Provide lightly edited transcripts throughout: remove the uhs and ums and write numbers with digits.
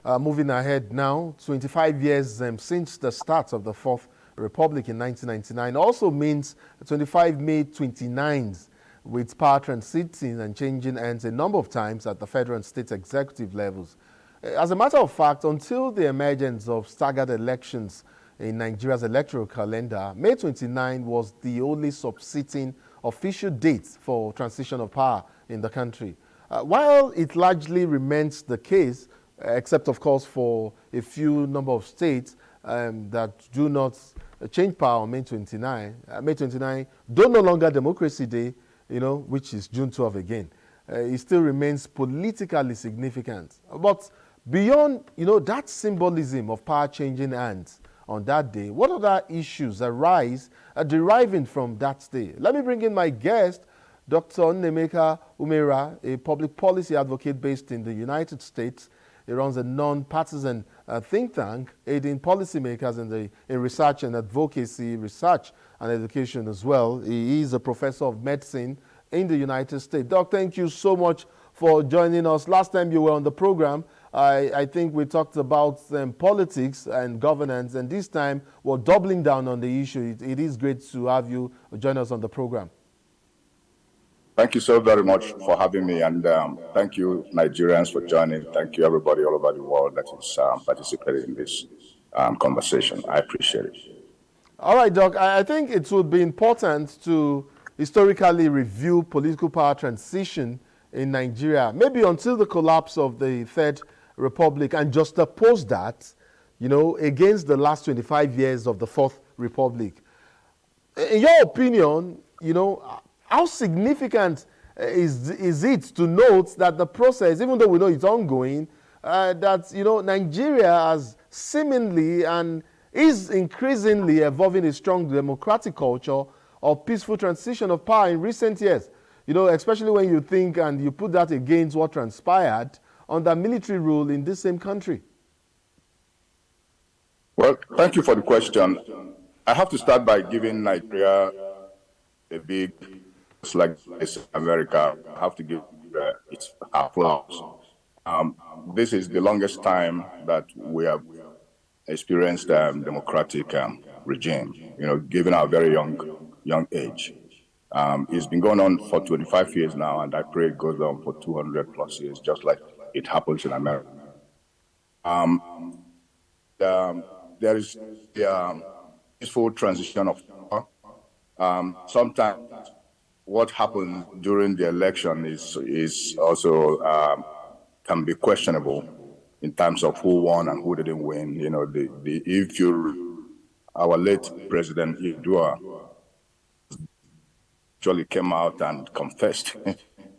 Moving ahead now, 25 years since the start of the Fourth Republic in 1999 also means 25 May 29th, with power transiting and changing hands a number of times at the federal and state executive levels. As a matter of fact, until the emergence of staggered elections in Nigeria's electoral calendar, May 29 was the only subsisting official date for transition of power in the country. While it largely remains the case, except of course for a few number of states that do not change power on May 29. May 29, though no longer Democracy Day, which is June 12 again, it still remains politically significant. But beyond, that symbolism of power changing hands on that day, what other issues arise deriving from that day? Let me bring in my guest, Dr. Nnemeka Umera, a public policy advocate based in the United States. He runs a non-partisan think tank, aiding policymakers in research and advocacy, research and education as well. He is a professor of medicine in the United States. Doc, thank you so much for joining us. Last time you were on the program, I think we talked about politics and governance, and this time we're doubling down on the issue. It is great to have you join us on the program. Thank you so very much for having me, and thank you, Nigerians, for joining. Thank you, everybody all over the world that is participating in this conversation. I appreciate it. All right, Doc. I think it would be important to historically review political power transition in Nigeria, maybe until the collapse of the Third Republic, and just oppose that, against the last 25 years of the Fourth Republic. In your opinion, how significant is it to note that the process, even though we know it's ongoing, that Nigeria has seemingly and is increasingly evolving a strong democratic culture of peaceful transition of power in recent years? Especially when you think and you put that against what transpired under military rule in this same country. Well, thank you for the question. I have to start by giving Nigeria a big, like America, I have to give its applause. This is the longest time that we have experienced democratic regime, given our very young age. It's been going on for 25 years now, and I pray it goes on for 200 plus years, just like it happens in America. There is the peaceful transition of power. Sometimes what happened during the election is also can be questionable in terms of who won and who didn't win. Our late President Idua actually came out and confessed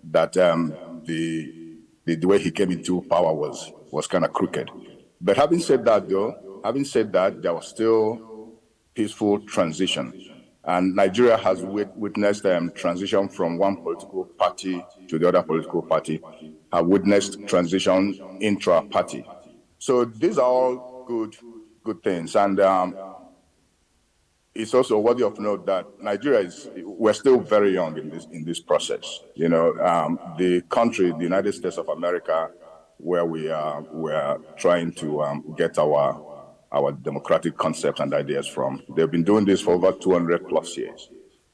that the way he came into power was kind of crooked. But having said that, there was still peaceful transition. And Nigeria has witnessed transition from one political party to the other political party, have witnessed transition intra-party. So these are all good things. And it's also worthy of note that we're still very young in this process. The country, the United States of America, where we're trying to get our democratic concepts and ideas from. They've been doing this for over 200 plus years.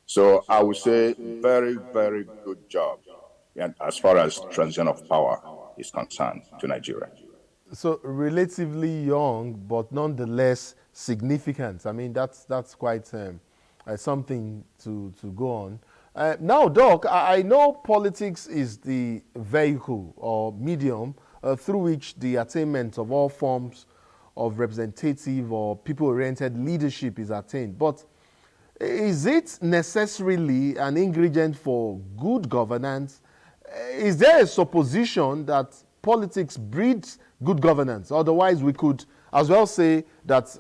So I would say very, very good job as far as transition of power is concerned to Nigeria. So relatively young, but nonetheless significant. I mean, that's quite something to go on. Now, Doc, I know politics is the vehicle or medium through which the attainment of all forms of representative or people-oriented leadership is attained. But is it necessarily an ingredient for good governance? Is there a supposition that politics breeds good governance? Otherwise, we could as well say that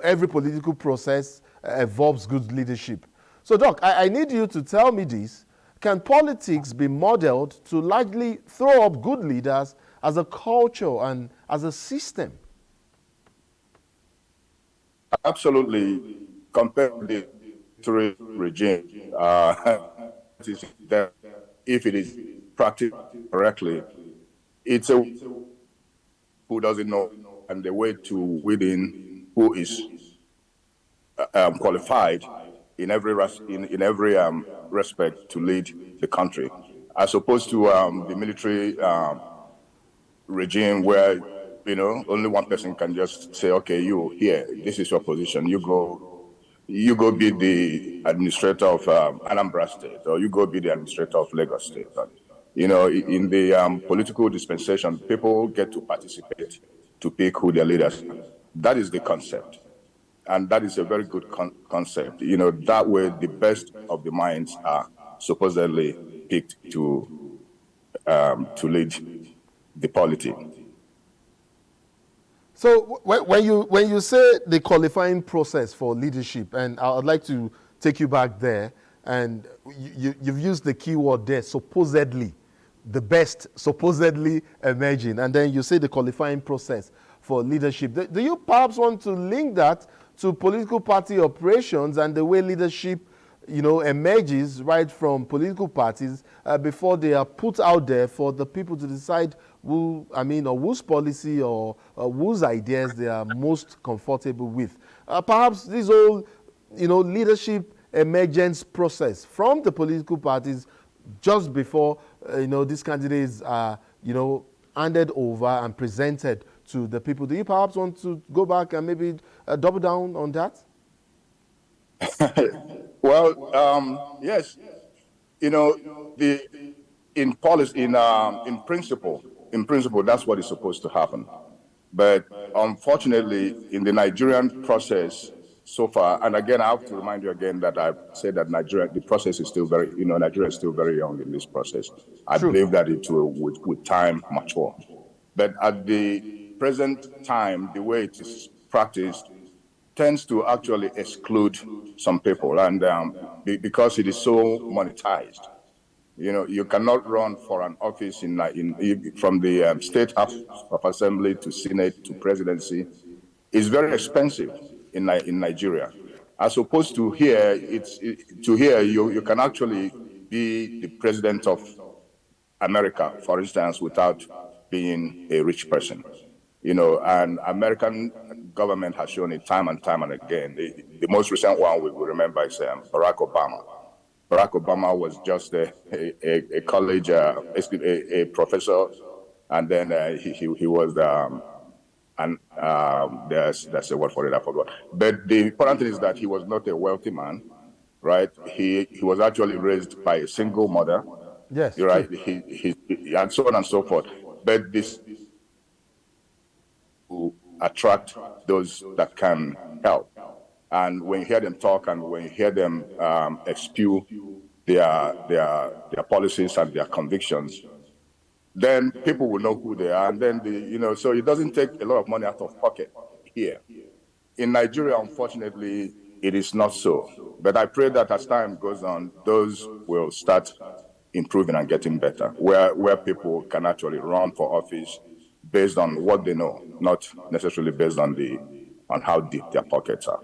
every political process involves good leadership. So, Doc, I need you to tell me this. Can politics be modeled to largely throw up good leaders as a culture and as a system? Absolutely. Compared to the military regime, if it is practiced correctly, it's a who doesn't know, and the way to within who is qualified in every respect to lead the country, as opposed to the military regime where only one person can just say, okay, you here, this is your position, you go be the administrator of Anambra State, or you go be the administrator of Lagos State. And, in the political dispensation, people get to participate to pick who their leaders are. That is the concept. And that is a very good concept. That way the best of the minds are supposedly picked to lead the polity. So when you say the qualifying process for leadership, and I'd like to take you back there, and you've used the keyword there, supposedly, the best supposedly emerging, and then you say the qualifying process for leadership. Do you perhaps want to link that to political party operations and the way leadership emerges right from political parties before they are put out there for the people to decide or whose policy or whose ideas they are most comfortable with? Perhaps this whole, leadership emergence process from the political parties just before, these candidates are, handed over and presented to the people. Do you perhaps want to go back and maybe double down on that? Well, yes, in policy, in principle, that's what is supposed to happen. But unfortunately, in the Nigerian process so far, and again, I have to remind you again that I've said that the process is still very, Nigeria is still very young in this process. I believe that it will, with time, mature. But at the present time, the way it is practiced tends to actually exclude some people, and because it is so monetized. You cannot run for an office from the State House of Assembly to Senate to presidency. It's very expensive in Nigeria. As opposed to here, you can actually be the president of America, for instance, without being a rich person. And American government has shown it time and time and again. The most recent one we will remember is Barack Obama. Barack Obama was just a college, a professor, and then he was, that's a word for it, I forgot. But the important thing is that he was not a wealthy man, right? He was actually raised by a single mother. Yes. Right. He and so on and so forth. But this to attract those that can help. And when you hear them talk and when you hear them spew their policies and their convictions, then people will know who they are. And then, so it doesn't take a lot of money out of pocket here. In Nigeria, unfortunately, it is not so. But I pray that as time goes on, those will start improving and getting better, where people can actually run for office based on what they know, not necessarily based on how deep their pockets are.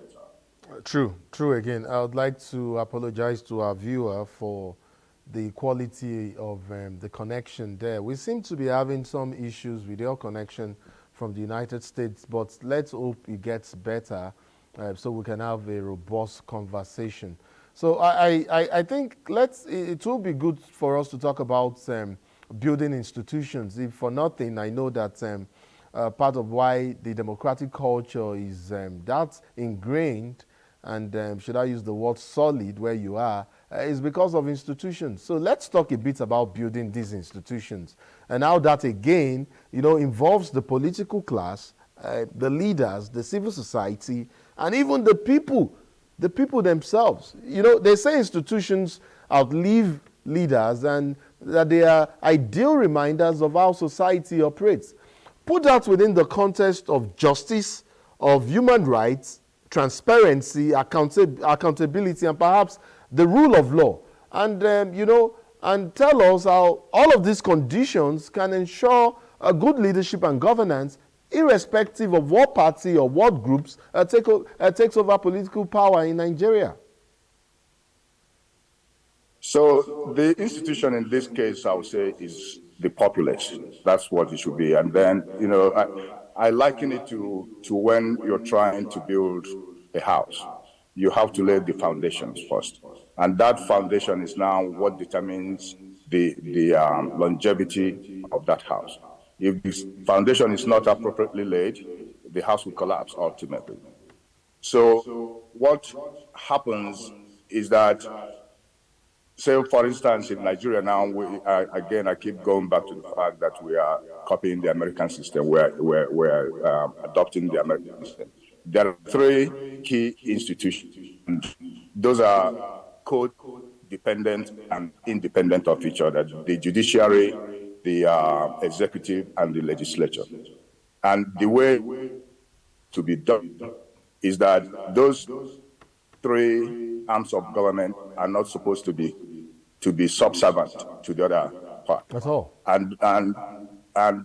True again. I would like to apologize to our viewer for the quality of the connection there. We seem to be having some issues with your connection from the United States, but let's hope it gets better so we can have a robust conversation. So I think it will be good for us to talk about building institutions. If for nothing, I know that part of why the democratic culture is that ingrained, and should I use the word solid where you are, is because of institutions. So let's talk a bit about building these institutions and how that again, involves the political class, the leaders, the civil society, and even the people themselves. They say institutions outlive leaders and that they are ideal reminders of how society operates. Put that within the context of justice, of human rights, transparency, accountability, and perhaps the rule of law. And, and tell us how all of these conditions can ensure a good leadership and governance irrespective of what party or what groups takes over political power in Nigeria. So the institution in this case, I would say, is the populace. That's what it should be. And then, I liken it to when you're trying to build a house. You have to lay the foundations first. And that foundation is now what determines the longevity of that house. If the foundation is not appropriately laid, the house will collapse ultimately. So what happens is that, say, for instance, in Nigeria now, again, I keep going back to the fact that we are copying the American system. We're adopting the American system. There are three key institutions. Those are codependent and independent of each other: the judiciary, the executive, and the legislature. And the way to be done is that those three arms of government are not supposed to be subservient to the other part. That's all. And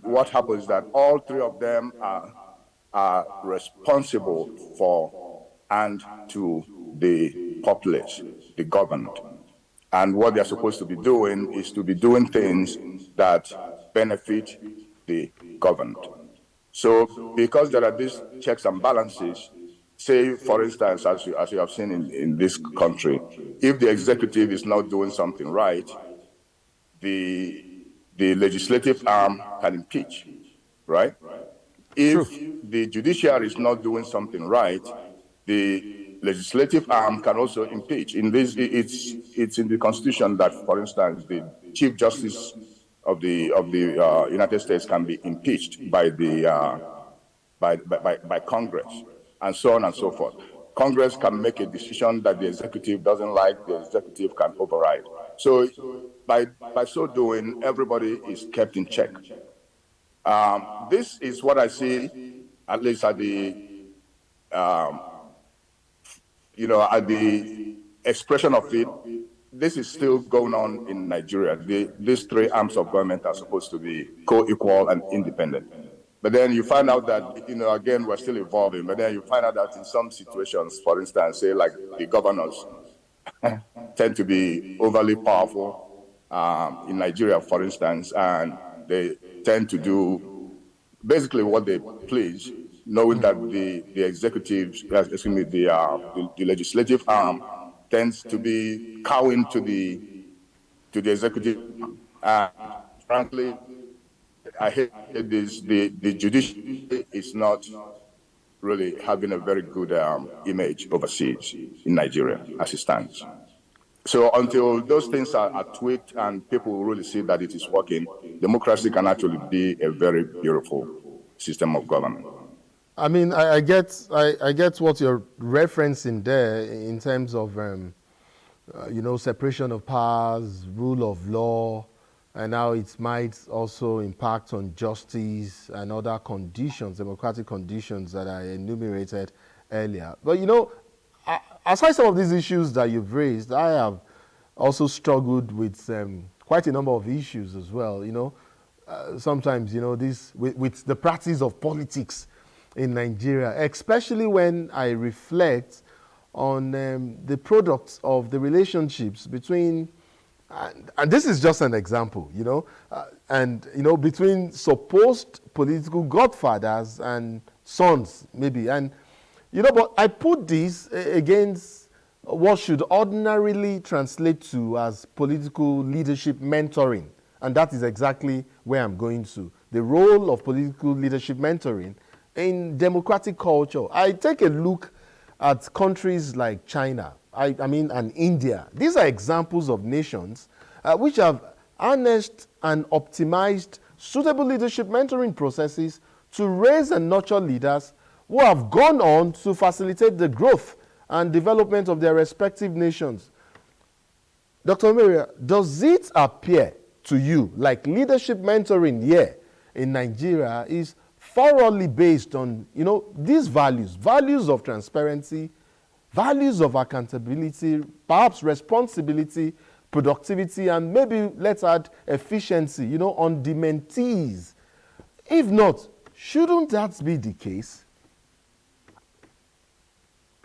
what happens is that all three of them are responsible for and to the populace, the governed. And what they're supposed to be doing is to be doing things that benefit the governed. So because there are these checks and balances, say, for instance, as you have seen in this country, if the executive is not doing something right, the legislative arm can impeach, right? If the judiciary is not doing something right, the legislative arm can also impeach. In this, it's in the Constitution that, for instance, the Chief Justice of the United States can be impeached by the by Congress, and so on and so forth. Congress can make a decision that the executive doesn't like, the executive can override. So by so doing, everybody is kept in check. This is what I see, at least at the at the expression of it. This is still going on in Nigeria. These three arms of government are supposed to be co-equal and independent. But then you find out that, again, we're still evolving. But then you find out that in some situations, for instance, say like the governors tend to be overly powerful in Nigeria, for instance, and they tend to do basically what they please, knowing that the executive, the legislative arm tends to be cowing to the executive. Frankly, I hate this. The judiciary is not really having a very good image overseas in Nigeria as it stands. So until those things are tweaked and people really see that it is working, democracy can actually be a very beautiful system of government. I mean, I get what you're referencing there in terms of, separation of powers, rule of law, and how it might also impact on justice and other conditions, democratic conditions that I enumerated earlier. But, aside some of these issues that you've raised, I have also struggled with quite a number of issues as well. Sometimes, this with the practice of politics in Nigeria, especially when I reflect on the products of the relationships between, and this is just an example, between supposed political godfathers and sons, maybe. And, but I put this against what should ordinarily translate to as political leadership mentoring. And that is exactly where I'm going to. The role of political leadership mentoring in democratic culture. I take a look at countries like China, and India. These are examples of nations which have harnessed and optimized suitable leadership mentoring processes to raise and nurture leaders who have gone on to facilitate the growth and development of their respective nations. Dr. Maria, does it appear to you like leadership mentoring here in Nigeria is thoroughly based on, these values of transparency, values of accountability, perhaps responsibility, productivity, and maybe let's add efficiency, on the mentees? If not, shouldn't that be the case?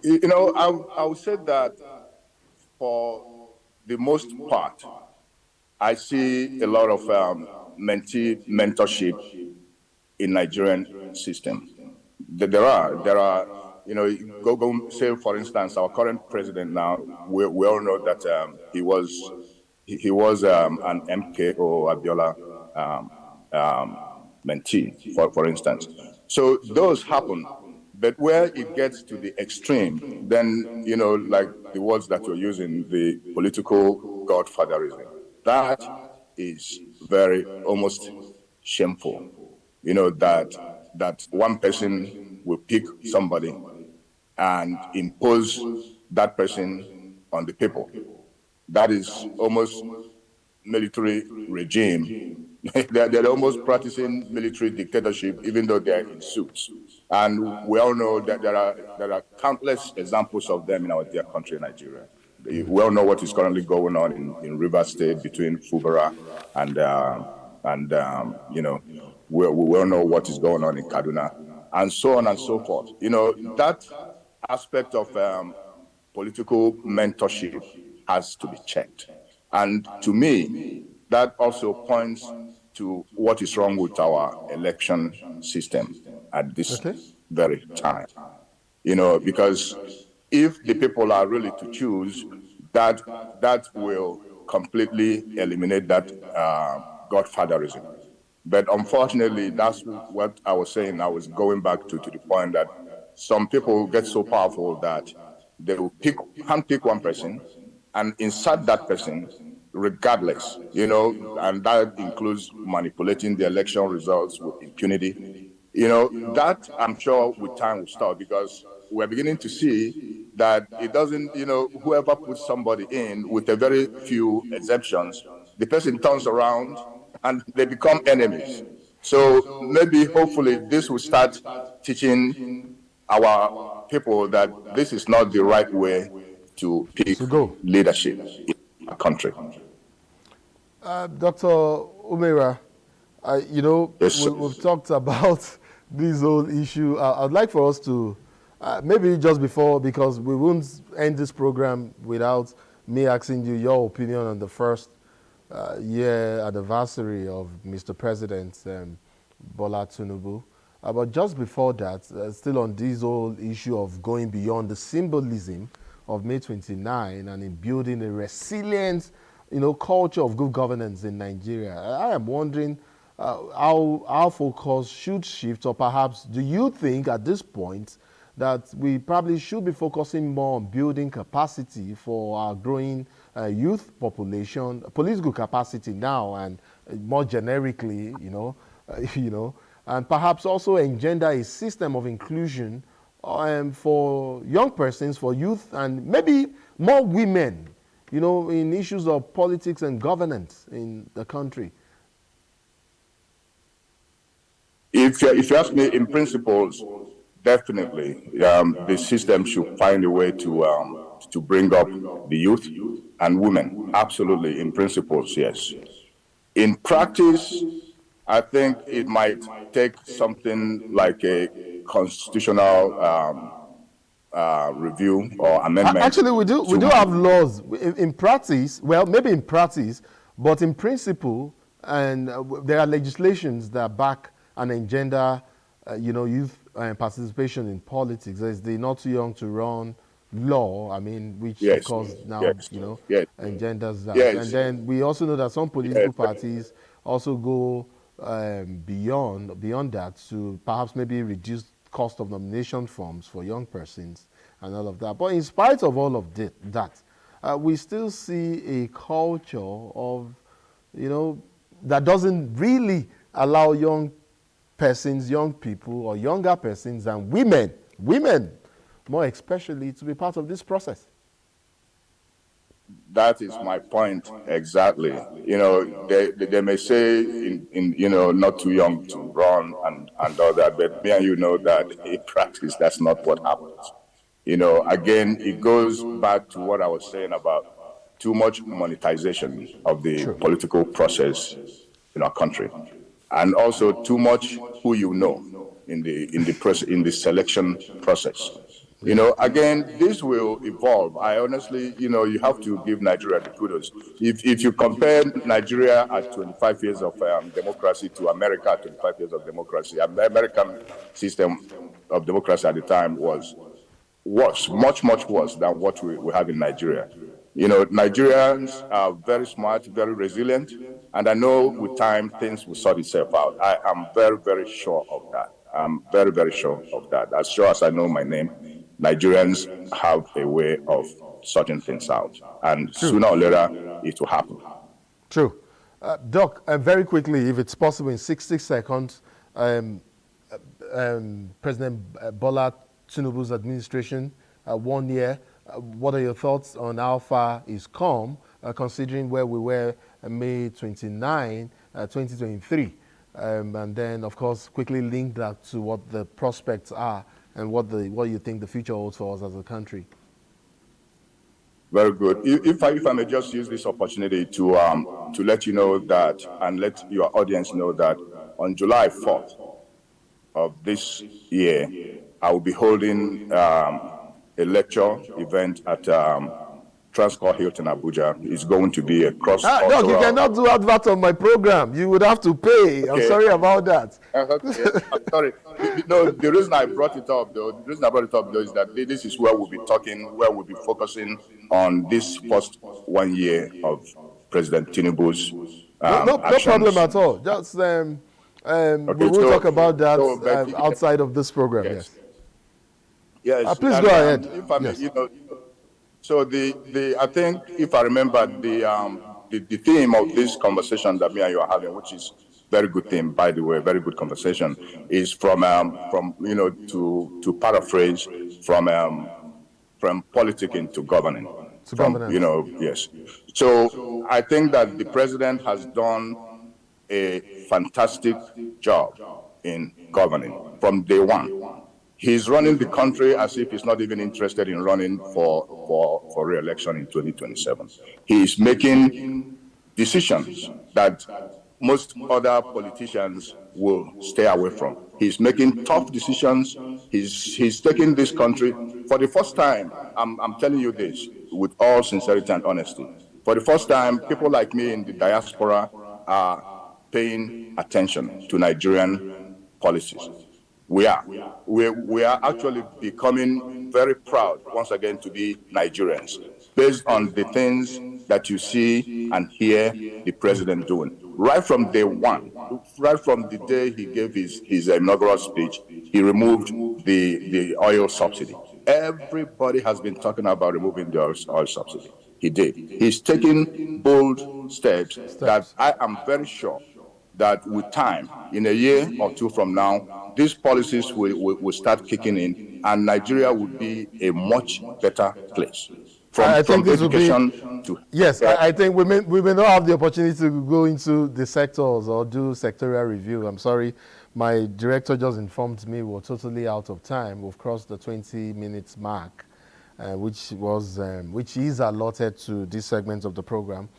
I would say that for the most part, I see a lot of mentee mentorship in Nigerian system. There are, go say, for instance, our current president now, we all know that he was an MKO Abiola mentee, for instance. So those happen, but where it gets to the extreme, then, like the words that you're using, the political godfatherism, that is very almost shameful. That one person will pick somebody and impose that person on the people. That is almost military regime. they're almost practicing military dictatorship, even though they're in suits. And we all know that there are countless examples of them in our dear country, Nigeria. We all know what is currently going on in Rivers State between Fubara and we all know what is going on in Kaduna, and so on and so forth. That aspect of political mentorship has to be checked. And to me, that also points to what is wrong with our election system at this very time. Because if the people are really to choose, that will completely eliminate that godfatherism. But unfortunately, that's what I was saying. I was going back to the point that some people get so powerful that they will handpick one person and insert that person regardless, and that includes manipulating the election results with impunity. That I'm sure with time will stop, because we're beginning to see that it doesn't, whoever puts somebody in, with a very few exceptions, the person turns around and they become enemies. So maybe, hopefully, this will start teaching our people that this is not the right way to pick leadership in our country. Dr. Umera, Yes, we've talked about this whole issue. I'd like for us to, maybe just before, because we won't end this program without me asking you your opinion on the first year anniversary of Mr. President Bola Tinubu. But just before that, still on this whole issue of going beyond the symbolism of May 29 and in building a resilient, culture of good governance in Nigeria, I am wondering how our focus should shift, or perhaps do you think at this point that we probably should be focusing more on building capacity for our growing youth population, political capacity now, and more generically, and perhaps also engender a system of inclusion for young persons, for youth, and maybe more women, in issues of politics and governance in the country? If you ask me, in principles, definitely, the system should find a way to bring up the youth and women. Absolutely, in principles, yes. In practice, I think it might take something like a constitutional review or amendment. Actually, we do have laws in practice. Well, maybe in practice, but in principle, and there are legislations that back and engender, youth participation in politics. There's the Not Too Young to Run law, which of course now engenders that. Yes. And then we also know that some political parties also go beyond that to perhaps maybe reduce cost of nomination forms for young persons and all of that. But in spite of all of that, we still see a culture of, that doesn't really allow young persons, young people, or younger persons, and women more especially, to be part of this process. That is my point exactly. They may say not too young to run and all that, but me and you know that in practice that's not what happens. Again, it goes back to what I was saying about too much monetization of the political process in our country, and also too much who in the selection process. You know, again, this will evolve. I honestly, you know, you have to give Nigeria the kudos. If you compare Nigeria at 25 years of democracy to America at 25 years of democracy, American system of democracy at the time was worse, much, much worse than what we have in Nigeria. You know, Nigerians are very smart, very resilient, and I know with time things will sort itself out. I am very, very sure of that. I'm very, very sure of that. As sure as I know my name, Nigerians have a way of sorting things out, and True. sooner or later it will happen. True. Doc, very quickly, if it's possible in 60 seconds, President Bola Tinubu's administration, 1 year, what are your thoughts on how far is come, considering where we were May 29, 2023? And then, of course, quickly link that to what the prospects are and what you think the future holds for us as a country. Very good. If I may just use this opportunity to let you know that, and let your audience know that on July 4th of this year, I will be holding a lecture event at Transcorp Hilton Abuja. It's going to be a cross-cultural... Doc, you cannot do advert on my program. You would have to pay. Okay. I'm sorry about that. Okay. I'm sorry. No, the reason I brought it up, though, is that this is where we'll be talking, where we'll be focusing on this first 1 year of President Tinubu's no problem at all. Just okay, we will talk about that outside of this program. Yes. Yes. Please go ahead. If I may, you know, so I think if I remember the theme of this conversation that me and you are having, which is very good theme, by the way, very good conversation, is from you know, to paraphrase from politicking to governing. You know, yes. So I think that the president has done a fantastic job in governing from day one. He's running the country as if he's not even interested in running for re-election in 2027. He's making decisions that most other politicians will stay away from. He's making tough decisions. He's taking this country for the first time. I'm telling you this with all sincerity and honesty. For the first time, people like me in the diaspora are paying attention to Nigerian policies. We are actually becoming very proud once again to be Nigerians, based on the things that you see and hear the president doing. Right from day one, right from the day he gave his inaugural speech, he removed the oil subsidy. Everybody has been talking about removing the oil subsidy. He did. He's taking bold steps that I am very sure that with time, in a year or two from now, these policies will start kicking in, and Nigeria will be a much better place. I think this education will be, to... Yes, I think we may not have the opportunity to go into the sectors or do sectorial review. I'm sorry, my director just informed me we're totally out of time. We've crossed the 20 minutes mark, which is allotted to this segment of the program.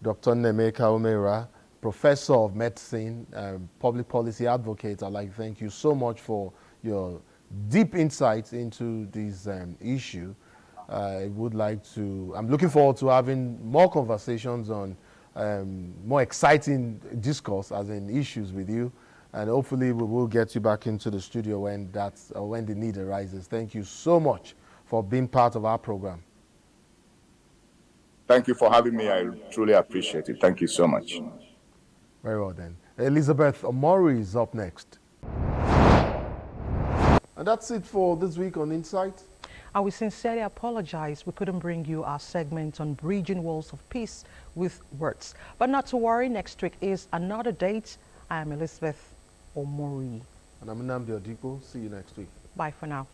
Dr. Nemeka Omera, Professor of Medicine, Public Policy Advocate, I'd like to thank you so much for your deep insights into this issue. I'm looking forward to having more conversations on more exciting discourse as in issues with you, and hopefully we will get you back into the studio when the need arises. Thank you so much for being part of our program. Thank you for having me. I truly appreciate it. Thank you so much. Very well then. Elizabeth Omori is up next. And that's it for this week on Insight. I will sincerely apologize we couldn't bring you our segment on bridging walls of peace with words. But not to worry, next week is another date. I am Elizabeth Omori. And I'm Nnamdi Odipo. See you next week. Bye for now.